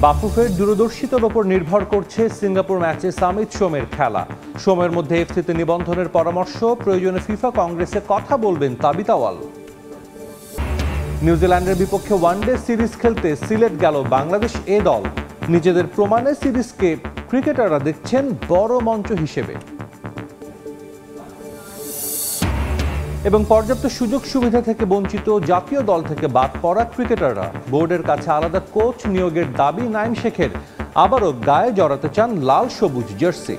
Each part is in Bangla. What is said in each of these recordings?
বাফুফের দূরদর্শিতার ওপর নির্ভর করছে সিঙ্গাপুর ম্যাচে সামিত সোমের খেলা। সোমের মধ্যে এফসিতে নিবন্ধনের পরামর্শ, প্রয়োজনে ফিফা কংগ্রেসে কথা বলবেন তাবিত আওয়াল। নিউজিল্যান্ডের বিপক্ষে ওয়ানডে সিরিজ খেলতে সিলেট গেল বাংলাদেশ এ দল। নিজেদের প্রমাণে সিরিজকে ক্রিকেটাররা দেখছেন বড় মঞ্চ হিসেবে। এবং পর্যাপ্ত সুযোগ সুবিধা থেকে বঞ্চিত জাতীয় দল থেকে বাদ পড়া ক্রিকেটাররা বোর্ডের কাছে আলাদা কোচ নিয়োগের দাবি নাইম শেখের। আবারও গায়ে জড়াতে চান লাল সবুজ জার্সি।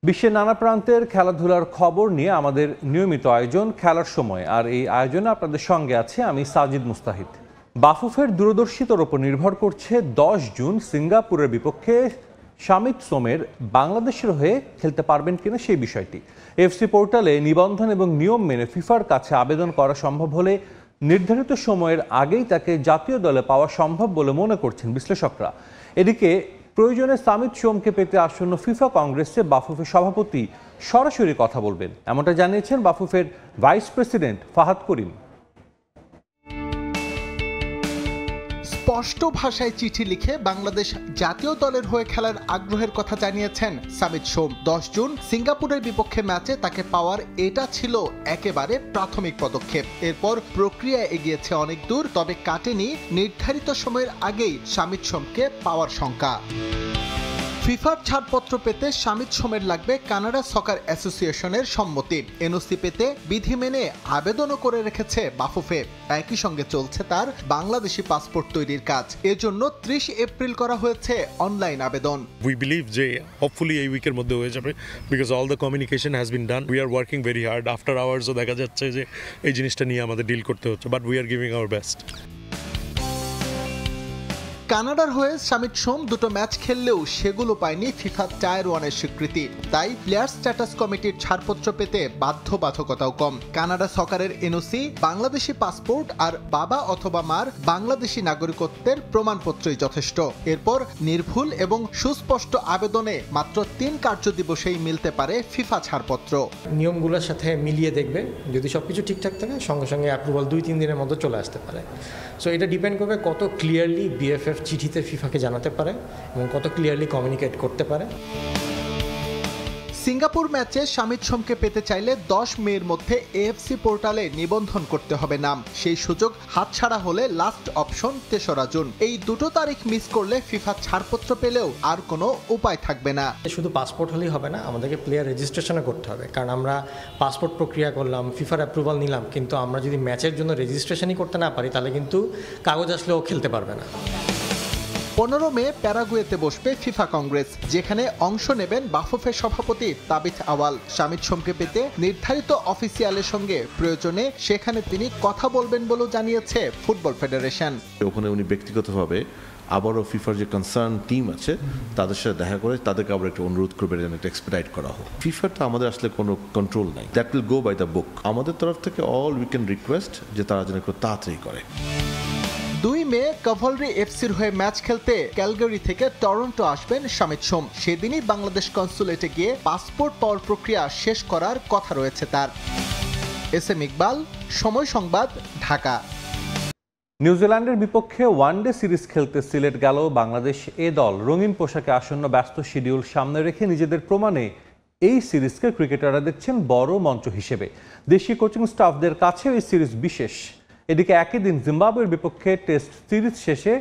বিশ্বের নানা প্রান্তের খেলাধুলার খবর নিয়ে আমাদের নিয়মিত আয়োজন খেলার সময়, আর এই আয়োজনে আপনাদের সঙ্গে আছে আমি সাজিদ মুস্তাহিদ। বাফুফের দূরদর্শিতার ওপর নির্ভর করছে 10 জুন সিঙ্গাপুরের বিপক্ষে সামিত সোমের বাংলাদেশের হয়ে খেলতে পারবেন কিনা সেই বিষয়টি। এফসি পোর্টালে নিবন্ধন এবং নিয়ম মেনে ফিফার কাছে আবেদন করা সম্ভব হলে নির্ধারিত সময়ের আগেই তাকে জাতীয় দলে পাওয়া সম্ভব বলে মনে করছেন বিশ্লেষকরা। এদিকে প্রয়োজনে সামিত সোমকে পেতে আসন্ন ফিফা কংগ্রেসে বাফুফের সভাপতি সরাসরি কথা বলবেন, এমনটা জানিয়েছেন বাফুফের ভাইস প্রেসিডেন্ট ফাহাদ করিম। স্পষ্ট ভাষায় চিঠি লিখে বাংলাদেশ জাতীয় দলের হয়ে খেলার আগ্রহের কথা জানিয়েছেন সামিত সোম। 10 জুন সিঙ্গাপুরের বিপক্ষে ম্যাচে তাকে পাওয়ার এটা ছিল একেবারে প্রাথমিক পদক্ষেপ। এরপর প্রক্রিয়া এগিয়েছে অনেক দূর, তবে কাটেনি নির্ধারিত সময়ের আগেই সামিত সোমকে পাওয়ার শঙ্কা। ফিফার ছাড়পত্র পেতে সামিত সোমের লাগবে কানাডা সকার অ্যাসোসিয়েশনের সম্মতি। এনওসি পেতে বিধি মেনে আবেদনও করে রেখেছে বাফুফে। একই সঙ্গে চলছে তার বাংলাদেশি পাসপোর্ট তৈরির কাজ। এজন্য 30 এপ্রিল করা হয়েছে অনলাইন আবেদন। উই বিলিভ যে হোপফুলি এই উইকের মধ্যে হয়ে যাবে, because all the communication has been done. We are working very hard. After আওয়ার্সও দেখা যাচ্ছে যে এই জিনিসটা নিয়ে আমাদের ডিল করতে হচ্ছে, but we are giving our best. কানাডার হয়ে সামিত সোম দুটো ম্যাচ খেললেও সেগুলো পায়নি ফিফা টায়ার 1-এর স্বীকৃতি। তাই প্লেয়ার স্ট্যাটাস কমিটির ছাড়পত্র পেতে বাধ্যবাধকতাও কম। কানাডা সকারের এনওসি, বাংলাদেশি পাসপোর্ট আর বাবা অথবা মার বাংলাদেশি নাগরিকত্বের প্রমাণপত্রই যথেষ্ট। এরপর নির্ভুল এবং সুস্পষ্ট আবেদনে মাত্র 3 কার্যদিবসেই মিলতে পারে ফিফা ছাড়পত্র। নিয়মগুলোর সাথে মিলিয়ে দেখবে, যদি সবকিছু ঠিকঠাক থাকে সঙ্গে সঙ্গে অ্যাপ্রুভাল 2-3 দিনের মধ্যে চলে আসতে পারে। সো এটা ডিপেন্ড করবে কত ক্লিয়ারলি বিএফএফ চিঠিতে ফিফাকে জানাতে পারে এবং কত ক্লিয়ারলি কমিউনিকেট করতে পারে। সিঙ্গাপুর ম্যাচে সামিত সোমকে পেতে চাইলে 10 মের মধ্যে এএফসি পোর্টালে নিবন্ধন করতে হবে নাম। সেই সুযোগ হাতছাড়া হলে লাস্ট অপশন 3রা জুন। এই দুটো তারিখ মিস করলে ফিফা ছাড়পত্র পেলেও আর কোনো উপায় থাকবে না। শুধু পাসপোর্ট হলেই হবে না, আমাদেরকে প্লেয়ার রেজিস্ট্রেশনও করতে হবে। কারণ আমরা পাসপোর্ট প্রক্রিয়া করলাম, ফিফার অ্যাপ্রুভাল নিলাম, কিন্তু আমরা যদি ম্যাচের জন্য রেজিস্ট্রেশনই করতে না পারি তাহলে কিন্তু কাগজ আসলেও খেলতে পারবে না। 15 মে প্যারাগুয়েতে বসবে ফিফা কংগ্রেস, যেখানে অংশ নেবেন বাফুফের সভাপতি তাবিত আওয়াল। সামিত সোমকে পেতে নির্ধারিত অফিসিয়ালের সঙ্গে প্রয়োজনে সেখানে তিনি কথা বলবেন বলেও জানিয়েছে ফুটবল ফেডারেশন। ওখানে উনি ব্যক্তিগতভাবে আবারও ফিফার যে কনসার্ন টিম আছে তাদের সাথে দেখা করে তাদেরকে আবার একটা অনুরোধ করবে যেন একটা এক্সপেডাইট করা হোক। ফিফারটা আমাদের আসলে কোনো কন্ট্রোল নাই, that will go by the book. আমাদের তরফ থেকে অল উই ক্যান রিকোয়েস্ট যে তারা যেন একটু তাড়াতাড়ি করে। 2 মে কাভালরি এফসির হয়ে ম্যাচ খেলতে ক্যালগারি থেকে টরন্টো আসবেন সামিত সোম। সেদিনই বাংলাদেশ কনসুলেটে গিয়ে পাসপোর্ট পাওয়ার প্রক্রিয়া শেষ করার কথা রয়েছে তার। এস এম ইকবাল, সময় সংবাদ, ঢাকা। নিউজিল্যান্ডের বিপক্ষে ওয়ানডে সিরিজ খেলতে সিলেট গেল বাংলাদেশ এ দল। রঙিন পোশাকে আসন্ন ব্যস্ত শিডিউল সামনে রেখে নিজেদের প্রমাণে এই সিরিজকে ক্রিকেটাররা দেখছেন বড় মঞ্চ হিসেবে। দেশি কোচিং স্টাফদের কাছে এই সিরিজ বিশেষ। এদিকে একই দিন জিম্বাবুয়ের বিপক্ষে টেস্ট সিরিজ শেষে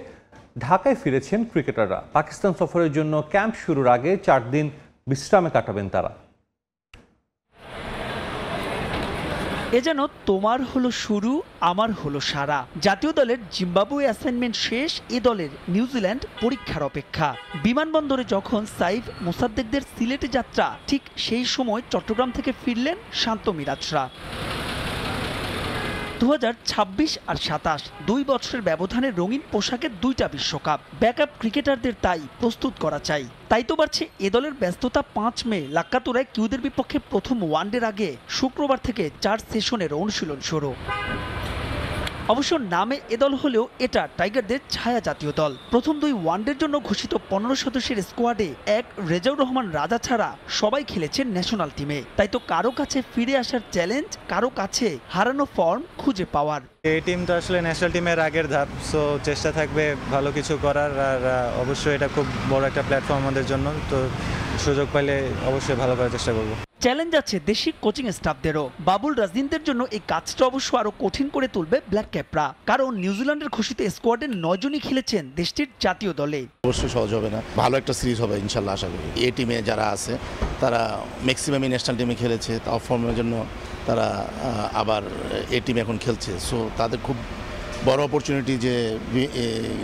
ঢাকায় ফিরেছেন ক্রিকেটাররা। পাকিস্তান সফরের জন্য ক্যাম্প শুরুর আগে 4 দিন বিশ্রামে কাটাবেন তারা। এ যেন তোমার হলো শুরু, আমার হলো সারা। জাতীয় দলের জিম্বাবুয়ে অ্যাসাইনমেন্ট শেষ, এ দলের নিউজিল্যান্ড পরীক্ষার অপেক্ষা। বিমানবন্দরে যখন সাইফ মোসাদ্দেকদের সিলেটে যাত্রা, ঠিক সেই সময় চট্টগ্রাম থেকে ফিরলেন শান্ত মিরাজরা। 2026 আর 27 2 বছরের ব্যবধানে রঙিন পোশাকের 2টা বিশ্বকাপ। ব্যাকআপ ক্রিকেটারদের তাই প্রস্তুত করা চাই। তাই তো বাড়ছে এ দলের ব্যস্ততা। 5 মে লাক্কাতুরায় কিউদের বিপক্ষে প্রথম ওয়ানডের আগে শুক্রবার থেকে 4 সেশনের অনুশীলন শুরু। অবশ্য নামে এ দল হলেও এটা টাইগারদের ছায়া জাতীয় দল। প্রথম 2 ওয়ানডের জন্য ঘোষিত 15 সদস্যের স্কোয়াডে এক রেজাউর রহমান রাজা ছাড়া সবাই খেলেছেন ন্যাশনাল টিমে। তাই তো কারো কাছে ফিরে আসার চ্যালেঞ্জ, কারো কাছে হারানো ফর্ম খুঁজে পাওয়ার। এই টিম তো আসলে ন্যাশনাল টিমের আগের ধাপ, সো চেষ্টা থাকবে ভালো কিছু করার। আর অবশ্যই এটা খুব বড় একটা প্ল্যাটফর্ম আমাদের জন্য, তো সুযোগ পাইলে অবশ্যই ভালো করার চেষ্টা করব। চ্যালেঞ্জ আছে দেশি কোচিং স্টাফদেরও। বাবুল রাজনীতির জন্য এই কাজটা অবশ্য আরো কঠিন করে তুলবে ব্ল্যাক ক্যাপরা, কারণ নিউজিল্যান্ডের ঘোষিত স্কোয়াডের 9 জনই খেলেছেন দেশটির জাতীয় দলে। অবশ্যই সহজ হবে না, ভালো একটা সিরিজ হবে ইনশাল্লাহ আশা করি। এই টিমে যারা আছে তারা ম্যাক্সিমামই ন্যাশনাল টিমে খেলেছে, তাও ফর্মের জন্য তারা আবার এই টিমে এখন খেলছে। সো তাদের খুব বড় অপরচুনিটি যে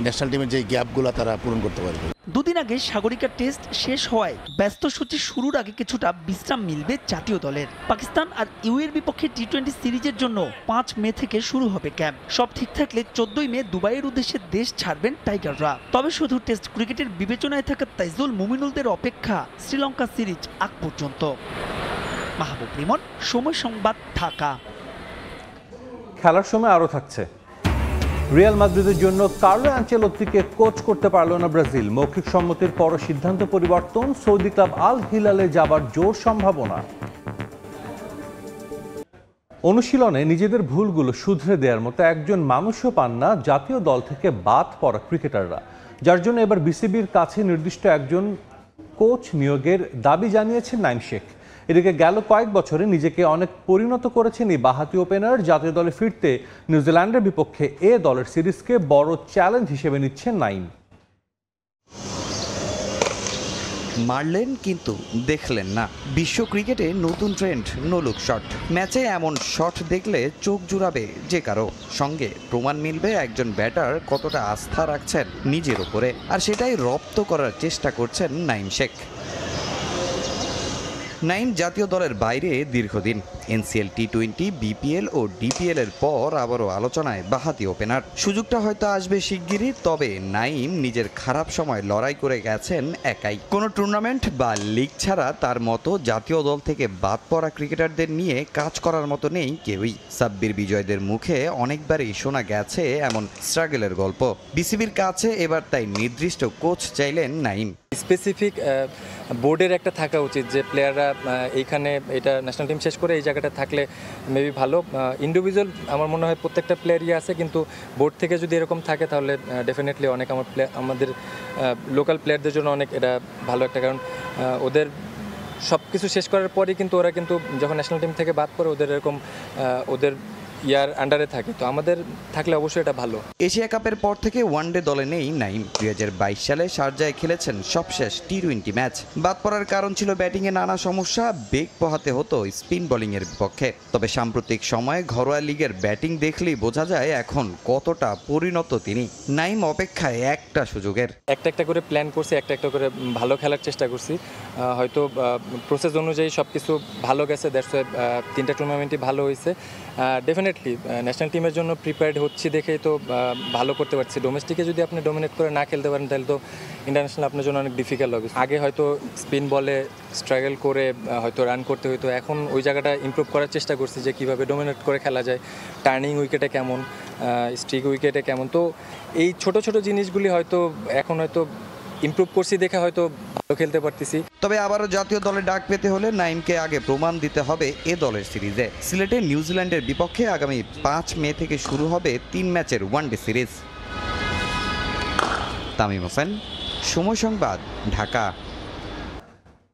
ন্যাশনাল টিমের যে গ্যাপগুলো তারা পূরণ করতে পারবে। দুদিন আগে সাগরিকা টেস্ট শেষ হওয়ায় ব্যস্ত সূচি শুরুর আগে কিছুটা বিশ্রাম মিলবে জাতীয় দলের। পাকিস্তান আর ইউএর বিপক্ষে টি-20 সিরিজের জন্য 5 মে থেকে শুরু হবে ক্যাম্প। সব ঠিক থাকলে 14 মে দুবাইয়ের উদ্দেশ্যে দেশ ছাড়বেন টাইগাররা। তবে শুধু টেস্ট ক্রিকেটের বিবেচনায় থাকা তাইজুল মুমিনুলদের অপেক্ষা শ্রীলঙ্কা সিরিজ আগ পর্যন্ত। মাহবুব রিমন, সময় সংবাদ, ঢাকা। খেলার সময় আরও থাকছে। রিয়াল মাদ্রিদের জন্য কার্লো আনচেলত্তিকে কোচ করতে পারল না ব্রাজিল। মৌখিক সম্মতির পর সিদ্ধান্ত পরিবর্তন, সৌদি ক্লাব আল হিলালে যাবার জোর সম্ভাবনা। অনুশীলনে নিজেদের ভুলগুলো শুধরে দেওয়ার মতো একজন মানুষও পান না জাতীয় দল থেকে বাদ পড়া ক্রিকেটাররা, যার জন্য এবার বিসিবির কাছে নির্দিষ্ট একজন কোচ নিয়োগের দাবি জানিয়েছেন নাইম শেখ। এদিকে গেল কয়েক বছরে নিজেকে অনেক পরিণত করেছেন এই বাঁহাতি ওপেনার। জাতীয় দলে ফিরতে নিউজিল্যান্ডের বিপক্ষে এ দলের সিরিজকে বড় চ্যালেঞ্জ হিসেবে নিচ্ছেন নাইম। মারলেন কিন্তু দেখলেন না। বিশ্ব ক্রিকেটে নতুন ট্রেন্ড নো লুক শট। ম্যাচে এমন শট দেখলে চোখ জুড়াবে যে কারো। সঙ্গে প্রমাণ মিলবে একজন ব্যাটার কতটা আস্থা রাখছেন নিজের উপরে, আর সেটাই রপ্ত করার চেষ্টা করছেন নাইম শেখ। নাইম জাতীয় দলের বাইরে দীর্ঘদিন। এনসিএল, টি-20, বিপিএল ও ডিপিএল এর পর আবারও আলোচনায় বাঁহাতি ওপেনার। সুযোগটা হয়তো আসবে শিগগিরই, তবে নাইম নিজের খারাপ সময় লড়াই করে গেছেন একাই। কোনো টুর্নামেন্ট বা লিগ ছাড়া তার মতো জাতীয় দল থেকে বাদ পড়া ক্রিকেটারদের নিয়ে কাজ করার মতো নেই কেউই। সাব্বির বিজয়দের মুখে অনেকবারই শোনা গেছে এমন স্ট্রাগলের গল্প। বিসিবির কাছে এবার তাই নির্দিষ্ট কোচ চাইলেন নাইম। স্পেসিফিক বোর্ডের একটা থাকা উচিত যে প্লেয়াররা এইখানে এটা ন্যাশনাল টিম শেষ করে এই জায়গাটা থাকলে মেবি ভালো। ইন্ডিভিজুয়াল আমার মনে হয় প্রত্যেকটা প্লেয়ারই আছে, কিন্তু বোর্ড থেকে যদি এরকম থাকে তাহলে ডেফিনেটলি অনেক আমাদের লোকাল প্লেয়ারদের জন্য অনেক এটা ভালো একটা, কারণ ওদের সব কিছু শেষ করার পরই কিন্তু ওরা কিন্তু যখন ন্যাশনাল টিম থেকে বাদ পড়ে ওদের এরকম ওদের ইয়ার আন্ডারে থাকে, তো আমাদের থাকলে অবশ্যই এটা ভালো। এশিয়া কাপের পর থেকে ওয়ানডে দলে নেই নাইম। 2022 সালে শারজায় খেলেছেন সবশেষ টি-20 ম্যাচ। বাদ পড়ার কারণ ছিল ব্যাটিংয়ে নানা সমস্যা, বেগ পোহাতে হতো স্পিন বোলিংয়ের বিপক্ষে। তবে সাম্প্রতিক সময়ে ঘরোয়া লিগের ব্যাটিং দেখলেই বোঝা যায় এখন কতটা পরিণত তিনি। নাইম অপেক্ষায় একটা সুযোগের। একটা করে প্ল্যান করছি, একটা করে ভালো খেলার চেষ্টা করছি। হয়তো প্রসেস অনুযায়ী সব কিছু ভালো গেছে, দ্যাটস ওয়াই 3টা টুর্নামেন্টই ভালো হয়েছে। ডেফিনেটলি ন্যাশনাল টিমের জন্য প্রিপেয়ার্ড হচ্ছি দেখেই তো ভালো করতে পারছি। ডোমেস্টিকে যদি আপনি ডোমিনেট করে না খেলতে পারেন তাহলে তো ইন্টারন্যাশনাল আপনার জন্য অনেক ডিফিকাল্ট হবে। আগে হয়তো স্পিন বলে স্ট্রাগল করে হয়তো রান করতে হতো, এখন ওই জায়গাটা ইমপ্রুভ করার চেষ্টা করছি যে কীভাবে ডোমিনেট করে খেলা যায়, টার্নিং উইকেটে কেমন, স্ট্রিক উইকেটে কেমন। তো এই ছোট ছোট জিনিসগুলি হয়তো এখন হয়তো ইমপ্রুভ করছি দেখে হয়তো ভালো খেলতে পারতেছি। তবে আবারও জাতীয় দলে ডাক পেতে হলে নাইমকে আগে প্রমাণ দিতে হবে এ দলের সিরিজে। সিলেটে নিউজিল্যান্ডের বিপক্ষে আগামী 5 মে থেকে শুরু হবে 3 ম্যাচের ওয়ানডে সিরিজ। তামিম হোসেন, সময় সংবাদ, ঢাকা।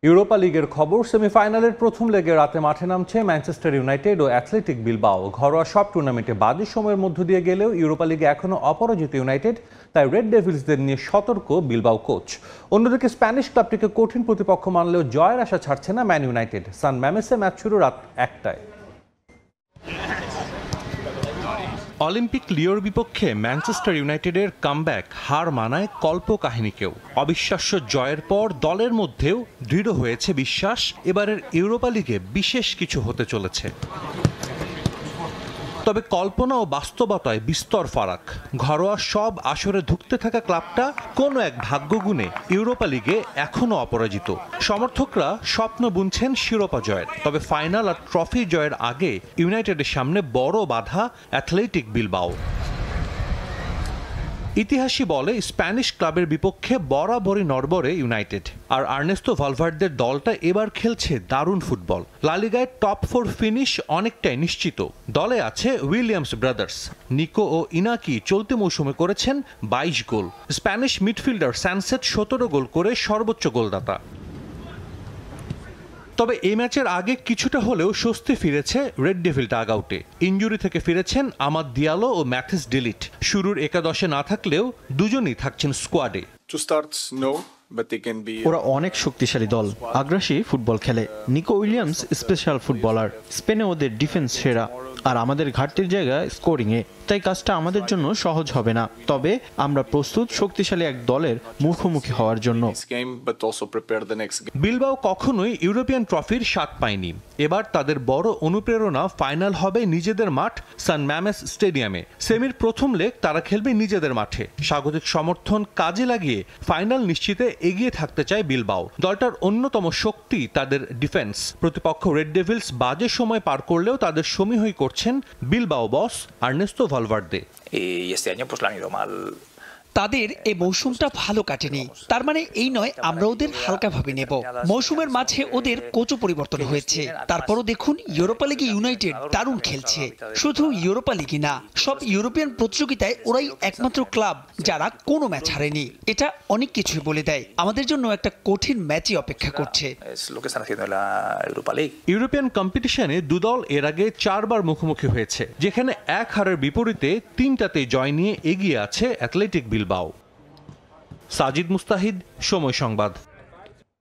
ইউরোপা লিগের খবর। সেমিফাইনালের প্রথম লেগে রাতে মাঠে নামছে ম্যানচেস্টার ইউনাইটেড ও অ্যাথলেটিক বিলবাও। ঘরোয়া সব টুর্নামেন্টে বাজে সময়ের মধ্য দিয়ে গেলেও ইউরোপা লিগে এখনও অপরাজিত ইউনাইটেড, তাই রেড ডেভিলসদের নিয়ে সতর্ক বিলবাও কোচ। অন্যদিকে স্প্যানিশ ক্লাবটিকে কঠিন প্রতিপক্ষ মানলেও জয়ের আশা ছাড়ছে না ম্যান ইউনাইটেড। সান ম্যামেসে ম্যাচ শুরু রাত 1টায়। অলিম্পিক লিওর বিপক্ষে ম্যানচেস্টার ইউনাইটেডের কামব্যাক হার মানায় কল্পকাহিনীকেও। অবিশ্বাস্য জয়ের পর দলের মধ্যেও দৃঢ় হয়েছে বিশ্বাস এবারের ইউরোপা লিগে বিশেষ কিছু হতে চলেছে। তবে কল্পনা ও বাস্তবতায় বিস্তর ফারাক। ঘরোয়া সব আসরে ধুঁকতে থাকা ক্লাবটা কোনো এক ভাগ্যগুণে ইউরোপা লিগে এখনও অপরাজিত। সমর্থকরা স্বপ্ন বুনছেন শিরোপা জয়ের, তবে ফাইনাল আর ট্রফি জয়ের আগে ইউনাইটেডের সামনে বড় বাধা অ্যাথলেটিক বিলবাও। ইতিহাসই বলে স্প্যানিশ ক্লাবের বিপক্ষে বরাবরই নড়বড়ে ইউনাইটেড, আর আর্নেস্তো ভালভার্দের দলটা এবার খেলছে দারুণ ফুটবল। লা লিগায় টপ 4 ফিনিশ অনেকটাই নিশ্চিত। দলে আছে উইলিয়ামস ব্রাদার্স, নিকো ও ইনাকি চলতি মৌসুমে করেছেন 22 গোল। স্প্যানিশ মিডফিল্ডার স্যানসেট 17 গোল করে সর্বোচ্চ গোলদাতা। তবে এই ম্যাচের আগে কিছুটা হলেও স্বস্তি ফিরেছে রেড ডেভিল ডাগআউটে। ইনজুরি থেকে ফিরেছেন আমাদ দিয়ালো ও ম্যাথিস ডিলিট। শুরুর একাদশে না থাকলেও দুজনই থাকছেন স্কোয়াডে। ওরা অনেক শক্তিশালী দল, আগ্রাসী ফুটবল খেলে। নিকো উইলিয়ামস স্পেশাল ফুটবলার, স্পেনে ওদের ডিফেন্স সেরা, আর আমাদের ঘাটতির জায়গায় স্কোরিংয়ে। তাই কাজটা আমাদের জন্য সহজ হবে না, তবে আমরা প্রস্তুত শক্তিশালী এক দলের মুখোমুখি হওয়ার জন্য। বিলবাও কখনোই ইউরোপিয়ান ট্রফির স্বাদ পায়নি। এবার তাদের বড় অনুপ্রেরণা ফাইনাল হবে নিজেদের মাঠ সান ম্যামেস স্টেডিয়ামে। সেমির প্রথম লেগ তারা খেলবে নিজেদের মাঠে। স্বাগতিক সমর্থন কাজে লাগিয়ে ফাইনাল নিশ্চিতে এগিয়ে থাকতে চায় বিলবাও। দলটার অন্যতম শক্তি তাদের ডিফেন্স। প্রতিপক্ষ রেড ডেভিলস বাজে সময় পার করলেও তাদের সমীহই করছেন বিলবাও বস আর্নেস্তো ভালভার্দে। তাদের এই মৌসুমটা ভালো কাটেনি, তার মানে এই নয় আমরা ওদের হালকাভাবে নেব। মৌসুমের মাঝে ওদের কোচও পরিবর্তন হয়েছে, তারপরও দেখুন ইউরোপা লিগে ইউনাইটেড দারুণ খেলছে। শুধু ইউরোপা লিগই না, সব ইউরোপিয়ান প্রতিযোগিতায় ওরাই একমাত্র ক্লাব যারা কোনো ম্যাচ হারেনি। এটা অনেক কিছুই বলে দেয়। আমাদের জন্য একটা কঠিন ম্যাচই অপেক্ষা করছে। ইউরোপিয়ান কম্পিটিশনে দুদল এর আগে 4 বার মুখোমুখি হয়েছে, যেখানে 1 হারের বিপরীতে 3টাতে জয় নিয়ে এগিয়ে আছে অ্যাথলেটিক বিলবাও। সাজিদ মুস্তাহিদ, সময় সংবাদ।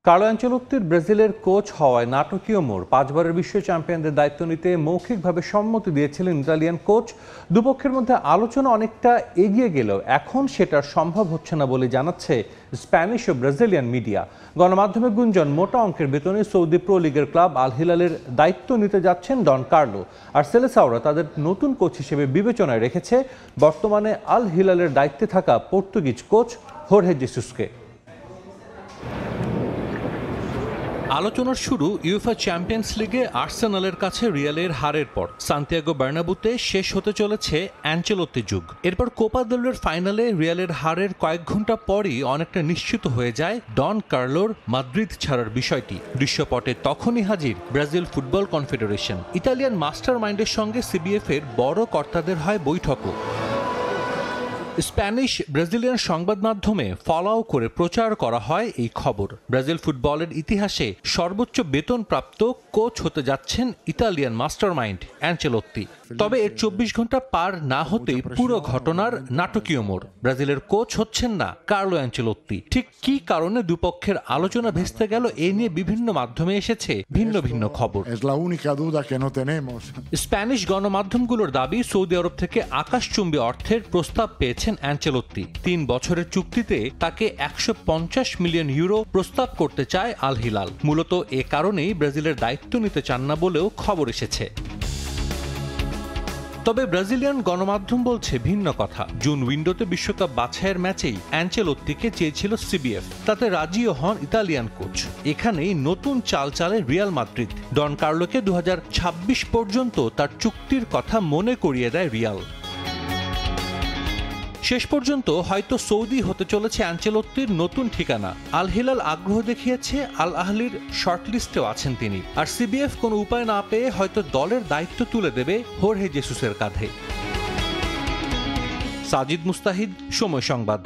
কার্লো আনচেলোত্তির ব্রাজিলের কোচ হওয়ায় নাটকীয় মোড়। 5 বারের বিশ্ব চ্যাম্পিয়নদের দায়িত্ব নিতে মৌখিকভাবে সম্মতি দিয়েছিলেন ইতালিয়ান কোচ। দুপক্ষের মধ্যে আলোচনা অনেকটা এগিয়ে গেলেও এখন সেটা সম্ভব হচ্ছে না বলে জানাচ্ছে স্প্যানিশ ও ব্রাজিলিয়ান মিডিয়া। গণমাধ্যমে গুঞ্জন, মোটা অঙ্কের বেতনে সৌদি প্রো লিগের ক্লাব আল হিলালের দায়িত্ব নিতে যাচ্ছেন ডন কার্লো, আর সেলেসাওরা তাদের নতুন কোচ হিসেবে বিবেচনায় রেখেছে বর্তমানে আল হিলালের দায়িত্বে থাকা পর্তুগিজ কোচ হোর্হে জেসুসকে। আলোচনার শুরু ইউএফা চ্যাম্পিয়ন্স লিগে আর্সেনালের কাছে রিয়ালের হারের পর। সান্তিয়াগো বার্নাবুতে শেষ হতে চলেছে অ্যানচেলোত্তি যুগ। এরপর কোপা দেল রের ফাইনালে রিয়ালের হারের কয়েক ঘন্টা পরই অনেকটা নিশ্চিত হয়ে যায় ডন কার্লোর মাদ্রিদ ছাড়ার বিষয়টি। দৃশ্যপটে তখনই হাজির Brazil football confederation. Italian master মাইন্ডের সঙ্গে সিবিএফ এর বড় কর্তাদের হয় বৈঠকও। স্প্যানিশ ব্রাজিলিয়ান সংবাদ মাধ্যমে ফলাও করে প্রচার করা হয় এই খবর। ব্রাজিল ফুটবলের ইতিহাসে সর্বোচ্চ বেতনপ্রাপ্ত কোচ হতে যাচ্ছেন ইতালিয়ান মাস্টারমাইন্ড অ্যানচেলোত্তি। তবে এর 24 ঘন্টা পার না হতেই পুরো ঘটনার নাটকীয় মোড়। ব্রাজিলের কোচ হচ্ছেন না কার্লো অ্যানচেলোত্তি। ঠিক কী কারণে দুপক্ষের আলোচনা ভেস্তে গেল, এ নিয়ে বিভিন্ন মাধ্যমে এসেছে ভিন্ন ভিন্ন খবর। স্প্যানিশ গণমাধ্যমগুলোর দাবি, সৌদি আরব থেকে আকাশচুম্বী অর্থের প্রস্তাব পেয়েছেন অ্যানচেলোত্তি। 3 বছরের চুক্তিতে তাকে 150 মিলিয়ন ইউরো প্রস্তাব করতে চায় আল হিলাল। মূলত এ কারণেই ব্রাজিলের দায়িত্ব নিতে চান না বলেও খবর এসেছে। তবে ব্রাজিলিয়ান গণমাধ্যম বলছে ভিন্ন কথা। জুন উইন্ডোতে বিশ্বকাপ বাছাইয়ের ম্যাচেই অ্যানচেলোত্তিকে চেয়েছিল সিবিএফ, তাতে রাজিও হন ইতালিয়ান কোচ। এখানেই নতুন চাল চালে রিয়াল মাদ্রিদ। ডন কার্লোকে 2026 পর্যন্ত তার চুক্তির কথা মনে করিয়ে দেয় রিয়াল। শেষ পর্যন্ত হয়তো সৌদি হতে চলেছে অ্যানচেলোত্তির নতুন ঠিকানা। আল হিলাল আগ্রহ দেখিয়েছে, আল আহলির শর্টলিস্টেও আছেন তিনি। আর সিবিএফ কোনো উপায় না পেয়ে হয়তো দলের দায়িত্ব তুলে দেবে হোর্হে জেসুসের কাঁধে। সাজিদ মুস্তাহিদ, সময় সংবাদ।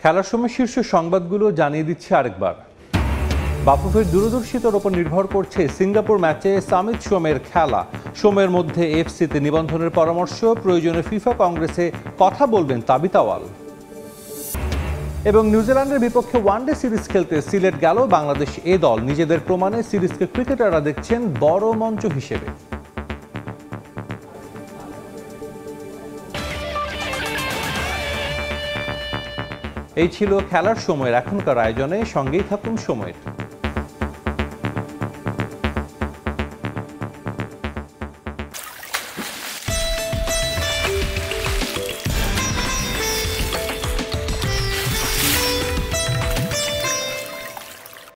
খেলার সময় শীর্ষ সংবাদগুলো জানিয়ে দিচ্ছে আরেকবার। বাফুফের দূরদর্শিতার উপর নির্ভর করছে সিঙ্গাপুর ম্যাচে সামিত সোমের খেলা। সোমের মধ্যে এফসিতে নিবন্ধনের পরামর্শ, প্রয়োজনে ফিফা কংগ্রেসে কথা বলবেন তাবিতাওয়াল। এবং নিউজিল্যান্ডের বিপক্ষে ওয়ানডে সিরিজ খেলতে সিলেট গেল বাংলাদেশ এ দল। নিজেদের প্রমাণে সিরিজকে ক্রিকেটাররা দেখছেন বড় মঞ্চ হিসেবে। এই ছিল খেলার সময়ের এখনকার আয়োজনে। সঙ্গেই থাকুন সময়ের।